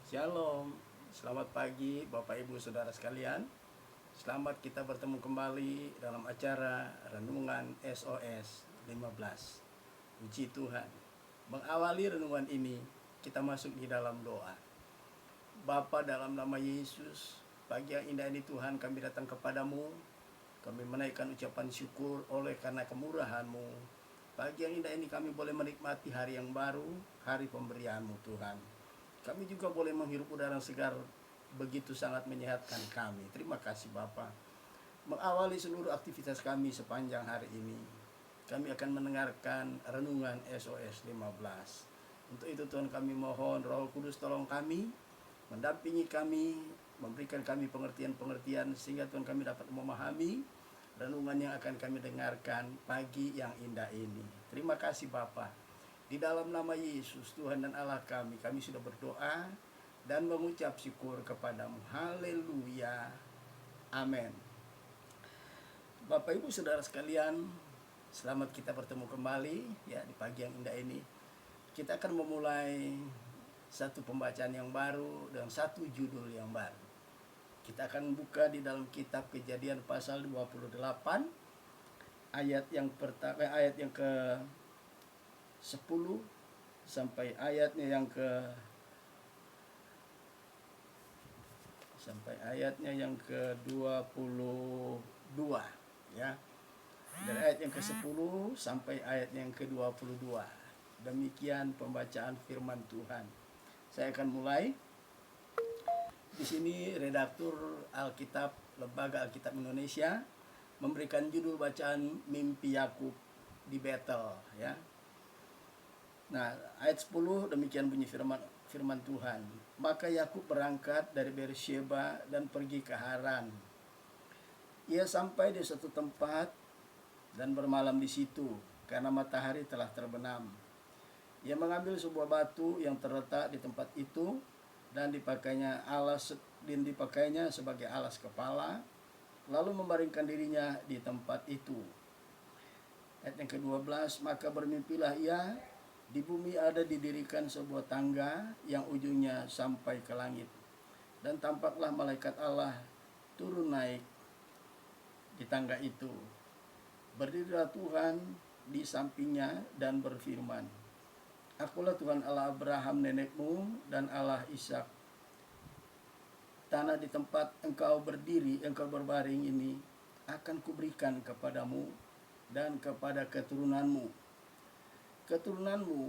Shalom, selamat pagi Bapak Ibu Saudara sekalian. Selamat kita bertemu kembali dalam acara Renungan SOS 15. Puji Tuhan. Mengawali renungan ini, kita masuk di dalam doa. Bapa, dalam nama Yesus, pagi yang indah ini Tuhan, kami datang kepadamu. Kami menaikkan ucapan syukur oleh karena kemurahan-Mu. Pagi yang indah ini kami boleh menikmati hari yang baru, hari pemberian-Mu Tuhan. Kami juga boleh menghirup udara segar, begitu sangat menyehatkan kami. Terima kasih Bapa. Mengawali seluruh aktivitas kami sepanjang hari ini, kami akan mendengarkan renungan SOS 15. Untuk itu Tuhan, kami mohon Roh Kudus tolong kami, mendampingi kami, memberikan kami pengertian-pengertian sehingga Tuhan kami dapat memahami renungan yang akan kami dengarkan pagi yang indah ini. Terima kasih Bapa. Di dalam nama Yesus, Tuhan dan Allah kami sudah berdoa dan mengucap syukur kepadamu. Haleluya. Amin. Bapak Ibu Saudara sekalian, selamat kita bertemu kembali ya di pagi yang indah ini. Kita akan memulai satu pembacaan yang baru dan satu judul yang baru. Kita akan buka di dalam kitab Kejadian pasal 28 ayat yang pertama, ayat yang ke 10 sampai ayatnya yang ke-22 ya. Dari ayat yang ke-10 sampai ayat yang ke-22. Demikian pembacaan firman Tuhan. Saya akan mulai. Di sini redaktur Alkitab Lembaga Alkitab Indonesia memberikan judul bacaan Mimpi Yakub di Betel ya. Nah, ayat 10 demikian bunyi firman Tuhan. Maka Yakub berangkat dari Beersheba dan pergi ke Haran. Ia sampai di suatu tempat dan bermalam di situ karena matahari telah terbenam. Ia mengambil sebuah batu yang terletak di tempat itu dan dipakainya sebagai alas kepala, lalu membaringkan dirinya di tempat itu. Ayat yang ke-12, maka bermimpilah ia, di bumi ada didirikan sebuah tangga yang ujungnya sampai ke langit. Dan tampaklah malaikat Allah turun naik di tangga itu. Berdirilah Tuhan di sampingnya dan berfirman, Akulah Tuhan Allah Abraham nenekmu dan Allah Ishak. Tanah di tempat engkau berdiri, engkau berbaring ini akan kuberikan kepadamu dan kepada keturunanmu. Keturunanmu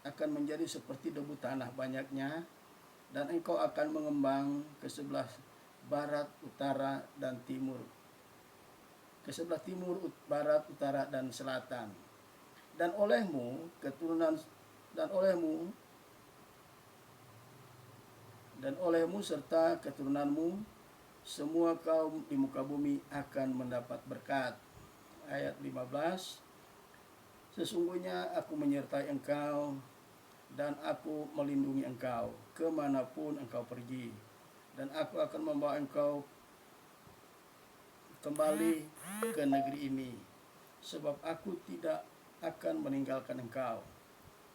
akan menjadi seperti debu tanah banyaknya, dan engkau akan mengembang ke sebelah barat, utara, dan timur. Ke sebelah timur, barat, utara, dan selatan. Dan olehmu serta keturunanmu semua kaum di muka bumi akan mendapat berkat. Ayat 15. Sesungguhnya aku menyertai engkau dan aku melindungi engkau kemanapun engkau pergi, dan aku akan membawa engkau kembali ke negeri ini, sebab aku tidak akan meninggalkan engkau,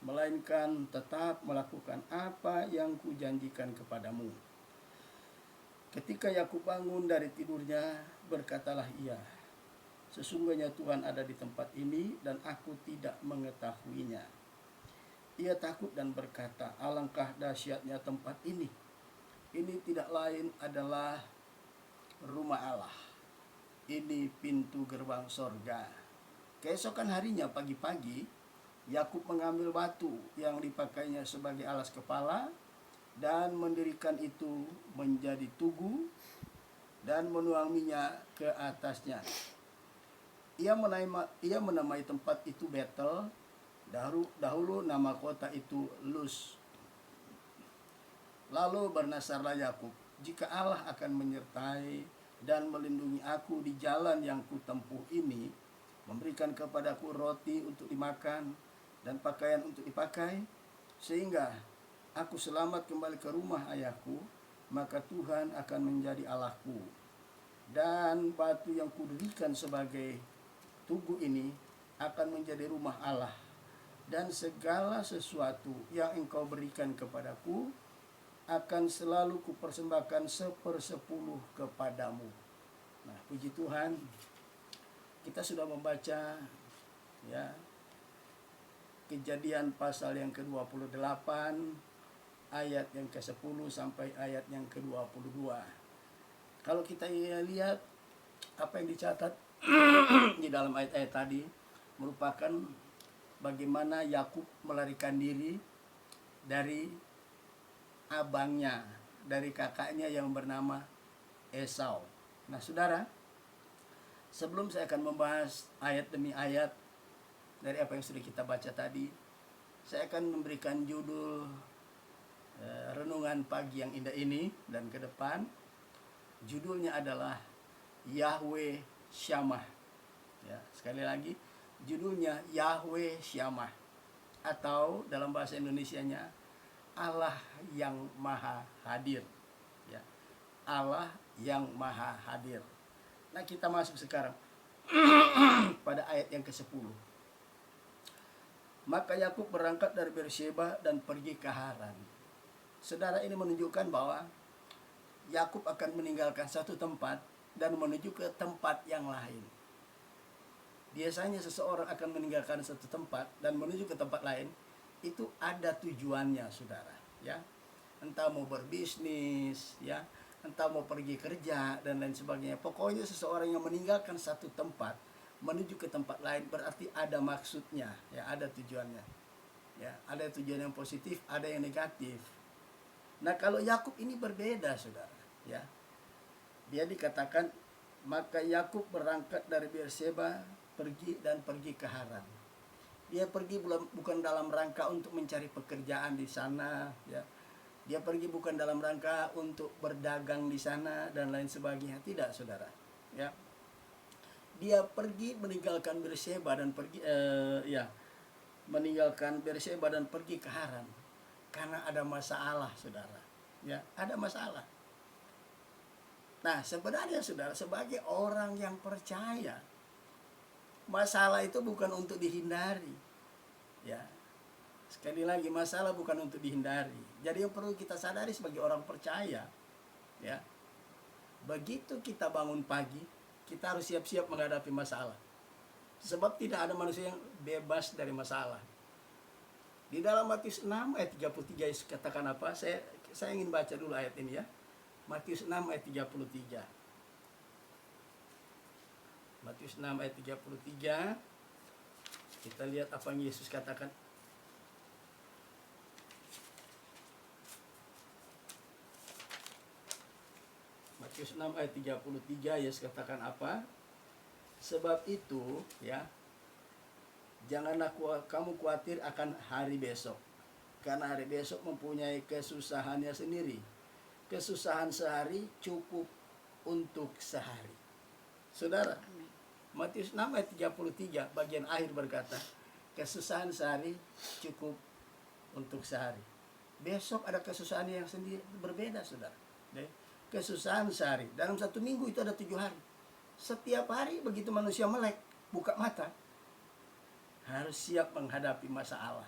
melainkan tetap melakukan apa yang kujanjikan kepadamu. Ketika Yakub bangun dari tidurnya, berkatalah ia, Sesungguhnya Tuhan ada di tempat ini dan aku tidak mengetahuinya. Ia takut dan berkata, Alangkah dahsyatnya tempat ini. Ini tidak lain adalah rumah Allah. Ini pintu gerbang sorga. Keesokan harinya pagi-pagi, Yakub mengambil batu yang dipakainya sebagai alas kepala dan mendirikan itu menjadi tugu dan menuang minyak ke atasnya. Ia menamai tempat itu Betel. Dahulu nama kota itu Luz. Lalu bernasarlah Yakub, jika Allah akan menyertai dan melindungi aku di jalan yang kutempuh ini, memberikan kepadaku roti untuk dimakan dan pakaian untuk dipakai, sehingga aku selamat kembali ke rumah ayahku, maka Tuhan akan menjadi Allahku. Dan batu yang kudirikan sebagai tugu ini akan menjadi rumah Allah, dan segala sesuatu yang engkau berikan kepadaku akan selalu kupersembahkan 1/10 kepadamu. Nah, puji Tuhan, kita sudah membaca ya Kejadian pasal yang ke-28 ayat yang ke-10 sampai ayat yang ke-22. Kalau kita lihat apa yang dicatat di dalam ayat-ayat tadi merupakan bagaimana Yakub melarikan diri dari abangnya, dari kakaknya yang bernama Esau. Nah, saudara, sebelum saya akan membahas ayat demi ayat dari apa yang sudah kita baca tadi, saya akan memberikan judul renungan pagi yang indah ini, dan ke depan judulnya adalah Yahweh Syamah. Ya, sekali lagi judulnya Yahweh Syamah, atau dalam bahasa Indonesianya Allah yang Maha Hadir. Ya, Allah yang Maha Hadir. Nah, kita masuk sekarang pada ayat yang ke-10. Maka Yakub berangkat dari Beersheba dan pergi ke Haran. Saudara, ini menunjukkan bahwa Yakub akan meninggalkan satu tempat dan menuju ke tempat yang lain. Biasanya seseorang akan meninggalkan satu tempat dan menuju ke tempat lain, itu ada tujuannya, saudara. Ya, entah mau berbisnis, ya, entah mau pergi kerja dan lain sebagainya. Pokoknya seseorang yang meninggalkan satu tempat menuju ke tempat lain berarti ada maksudnya, ya, ada tujuannya. Ya, ada tujuan yang positif, ada yang negatif. Nah, kalau Yakub ini berbeda, saudara. Ya, dia dikatakan maka Yakub berangkat dari Beersheba pergi ke Haran. Dia pergi bukan dalam rangka untuk mencari pekerjaan di sana, ya. Dia pergi bukan dalam rangka untuk berdagang di sana dan lain sebagainya, tidak, saudara. Ya. Dia pergi meninggalkan Beersheba dan meninggalkan Beersheba dan pergi ke Haran karena ada masalah, saudara. Ya, ada masalah. Nah, sebenarnya saudara, sebagai orang yang percaya, masalah itu bukan untuk dihindari. Ya. Sekali lagi, masalah bukan untuk dihindari. Jadi yang perlu kita sadari sebagai orang percaya, ya, begitu kita bangun pagi, kita harus siap-siap menghadapi masalah. Sebab tidak ada manusia yang bebas dari masalah. Di dalam Matius 6 ayat 33 Yesus katakan apa? Saya ingin baca dulu ayat ini, ya. Matius 6 ayat 33. Matius 6 ayat 33. Kita lihat apa yang Yesus katakan. Matius 6 ayat 33, Yesus katakan apa? Sebab itu, ya, janganlah kamu khawatir akan hari besok, karena hari besok mempunyai kesusahannya sendiri. Kesusahan sehari cukup untuk sehari. Saudara, Matius 6 ayat 33 bagian akhir berkata, kesusahan sehari cukup untuk sehari. Besok ada kesusahan yang sendiri, berbeda, saudara. Kesusahan sehari. Dalam satu minggu itu ada 7 hari. Setiap hari begitu manusia melek, buka mata, harus siap menghadapi masalah.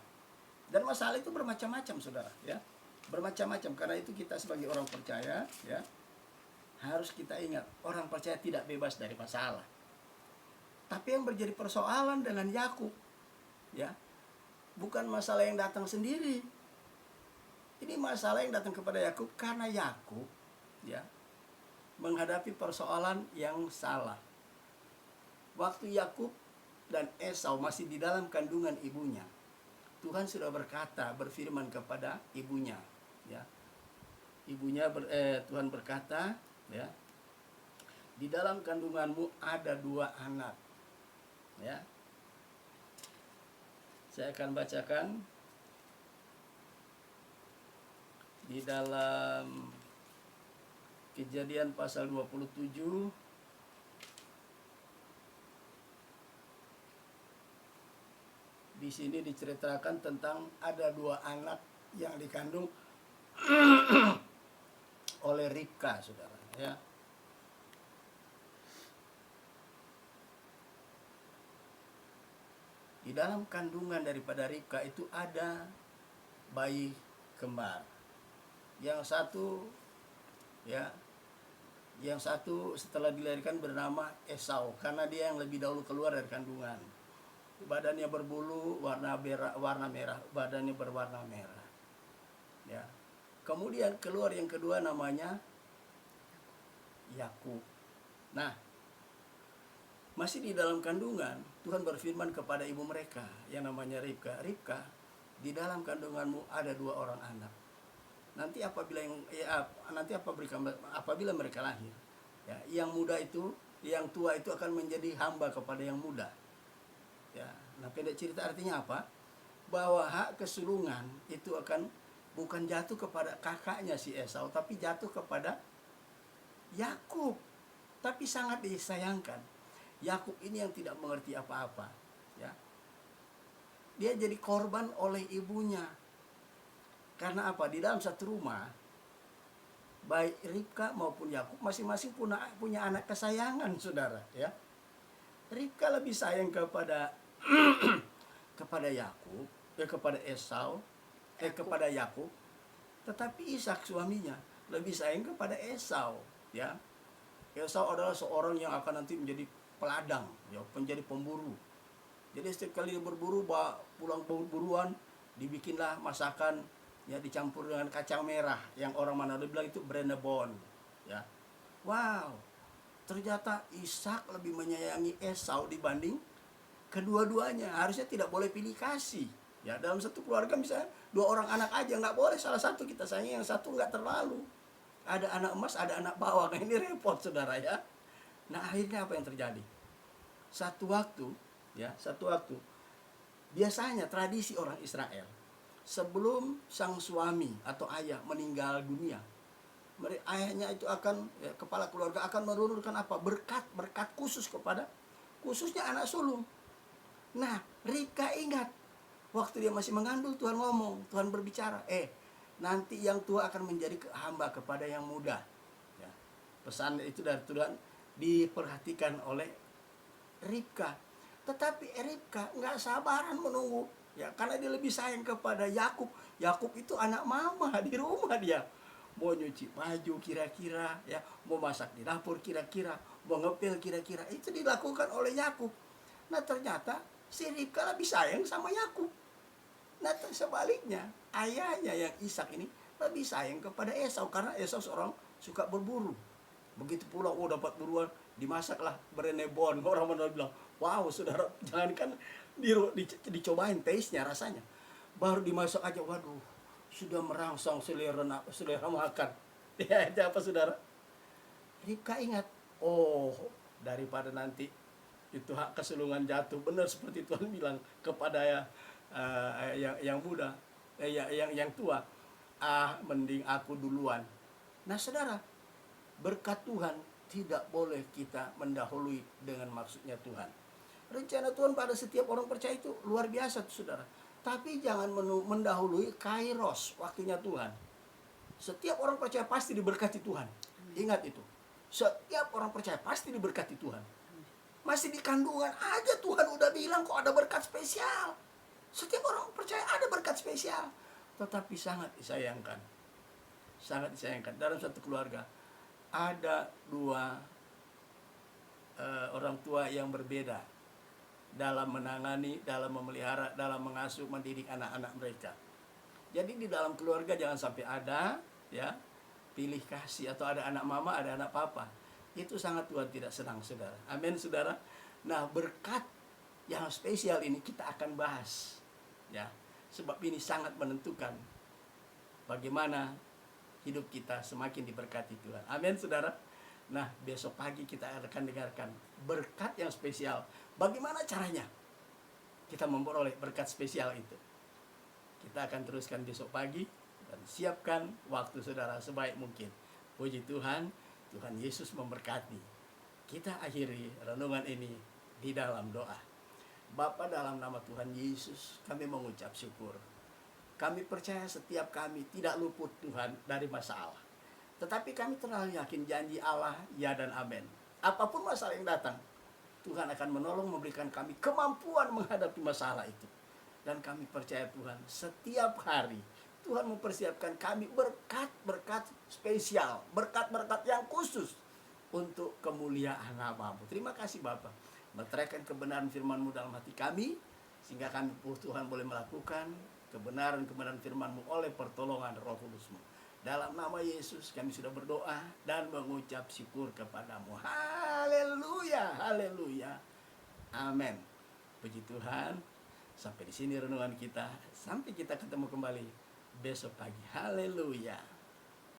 Dan masalah itu bermacam-macam, saudara. Ya, bermacam-macam. Karena itu kita sebagai orang percaya, ya, harus kita ingat, orang percaya tidak bebas dari masalah. Tapi yang menjadi persoalan dengan Yakub, ya, bukan masalah yang datang sendiri. Ini masalah yang datang kepada Yakub karena Yakub, ya, menghadapi persoalan yang salah. Waktu Yakub dan Esau masih di dalam kandungan ibunya, Tuhan sudah berfirman kepada ibunya, ya. Tuhan berkata, ya, di dalam kandunganmu ada 2 anak. Ya. Saya akan bacakan di dalam Kejadian pasal 27 di sini diceritakan tentang ada 2 anak yang dikandung oleh Ribka, saudara, ya. Di dalam kandungan daripada Ribka itu ada bayi kembar. Yang satu ya, yang satu setelah dilahirkan bernama Esau karena dia yang lebih dahulu keluar dari kandungan. Badannya berbulu warna merah, badannya berwarna merah. Ya. Kemudian keluar yang kedua namanya Yakub. Nah, masih di dalam kandungan, Tuhan berfirman kepada ibu mereka yang namanya Ribka, Ribka, di dalam kandunganmu ada 2 orang anak. Nanti apabila mereka lahir, ya, yang muda itu, yang tua itu akan menjadi hamba kepada yang muda. Ya, nah pendek cerita artinya apa? Bahwa hak kesulungan itu akan bukan jatuh kepada kakaknya si Esau, tapi jatuh kepada Yakub. Tapi sangat disayangkan, Yakub ini yang tidak mengerti apa-apa, ya. Dia jadi korban oleh ibunya. Karena apa? Di dalam satu rumah, baik Ribka maupun Yakub masing-masing punya anak kesayangan, saudara, ya. Ribka lebih sayang kepada kepada Yakub, kepada Esau, kepada Yakub. Tetapi Ishak suaminya lebih sayang kepada Esau, ya. Esau adalah seorang yang akan nanti menjadi peladang, ya, menjadi pemburu. Jadi setiap kali dia berburu, pulang buruan, dibikinlah masakan, ya, dicampur dengan kacang merah yang orang Manado bilang itu brenebon, ya. Wow, ternyata Ishak lebih menyayangi Esau dibanding kedua-duanya. Harusnya tidak boleh pilih kasih, ya. Dalam satu keluarga misalnya 2 orang anak aja, nggak boleh salah satu kita sayang, yang satu nggak terlalu. Ada anak emas, ada anak bawang. Ini repot, saudara, ya. Nah, akhirnya apa yang terjadi? Satu waktu biasanya tradisi orang Israel, sebelum sang suami atau ayah meninggal dunia, ayahnya itu akan, ya, kepala keluarga akan menurunkan apa? Berkat khusus kepada khususnya anak sulung. Nah, Ribka ingat waktu dia masih mengandung, Tuhan ngomong, Tuhan berbicara, nanti yang tua akan menjadi hamba kepada yang muda, ya. Pesan itu dari Tuhan diperhatikan oleh Ribka. Tetapi Ribka nggak sabaran menunggu, ya, karena dia lebih sayang kepada Yakub. Yakub itu anak mama di rumah, dia mau nyuci baju kira-kira, ya, mau masak di dapur kira-kira, mau ngepel kira-kira, itu dilakukan oleh Yakub. Nah, ternyata si Ribka lebih sayang sama Yakub. Nah, sebaliknya ayahnya yang Ishak ini lebih sayang kepada Esau karena Esau seorang suka berburu. Begitu pulang, dapat buruan, dimasaklah berenebon. Orang mana bilang, wow, saudara, jangankan dicobain taste-nya, rasanya. Baru dimasak aja, waduh, sudah merangsang selera makan. Ya, itu apa, saudara? Ribka ingat, daripada nanti itu hak kesulungan jatuh, benar seperti Tuhan bilang kepada yang muda, yang tua, mending aku duluan. Nah, saudara, berkat Tuhan tidak boleh kita mendahului dengan maksudnya Tuhan. Rencana Tuhan pada setiap orang percaya itu luar biasa, saudara. Tapi jangan mendahului kairos, waktunya Tuhan. Setiap orang percaya pasti diberkati Tuhan. Ingat itu. Setiap orang percaya pasti diberkati Tuhan. Masih di kandungan aja Tuhan udah bilang kok ada berkat spesial. Setiap orang percaya ada berkat spesial. Tetapi sangat disayangkan. Sangat disayangkan. Dalam satu keluarga ada 2 orang tua yang berbeda dalam menangani, dalam memelihara, dalam mengasuh, mendidik anak-anak mereka. Jadi di dalam keluarga jangan sampai ada, ya, pilih kasih atau ada anak mama, ada anak papa. Itu sangat Tuhan tidak senang, saudara. Amin, saudara. Nah, berkat yang spesial ini kita akan bahas, ya, sebab ini sangat menentukan bagaimana hidup kita semakin diberkati Tuhan. Amin, saudara. Nah, besok pagi kita akan dengarkan berkat yang spesial. Bagaimana caranya kita memperoleh berkat spesial itu? Kita akan teruskan besok pagi, dan siapkan waktu saudara sebaik mungkin. Puji Tuhan, Tuhan Yesus memberkati. Kita akhiri renungan ini di dalam doa. Bapa, dalam nama Tuhan Yesus, kami mengucap syukur. Kami percaya setiap kami tidak luput, Tuhan, dari masalah. Tetapi kami terlalu yakin janji Allah, ya dan amin. Apapun masalah yang datang, Tuhan akan menolong, memberikan kami kemampuan menghadapi masalah itu. Dan kami percaya Tuhan, setiap hari Tuhan mempersiapkan kami berkat-berkat spesial, berkat-berkat yang khusus untuk kemuliaan nama-Mu. Terima kasih Bapa, meteraikan kebenaran firman-Mu dalam hati kami, sehingga kami Tuhan boleh melakukan kebenaran-kebenaran firman-Mu oleh pertolongan Roh Kudus-Mu. Dalam nama Yesus kami sudah berdoa dan mengucap syukur kepadamu. Haleluya, haleluya, amin. Puji Tuhan. Sampai di sini renungan kita. Sampai kita ketemu kembali besok pagi. Haleluya.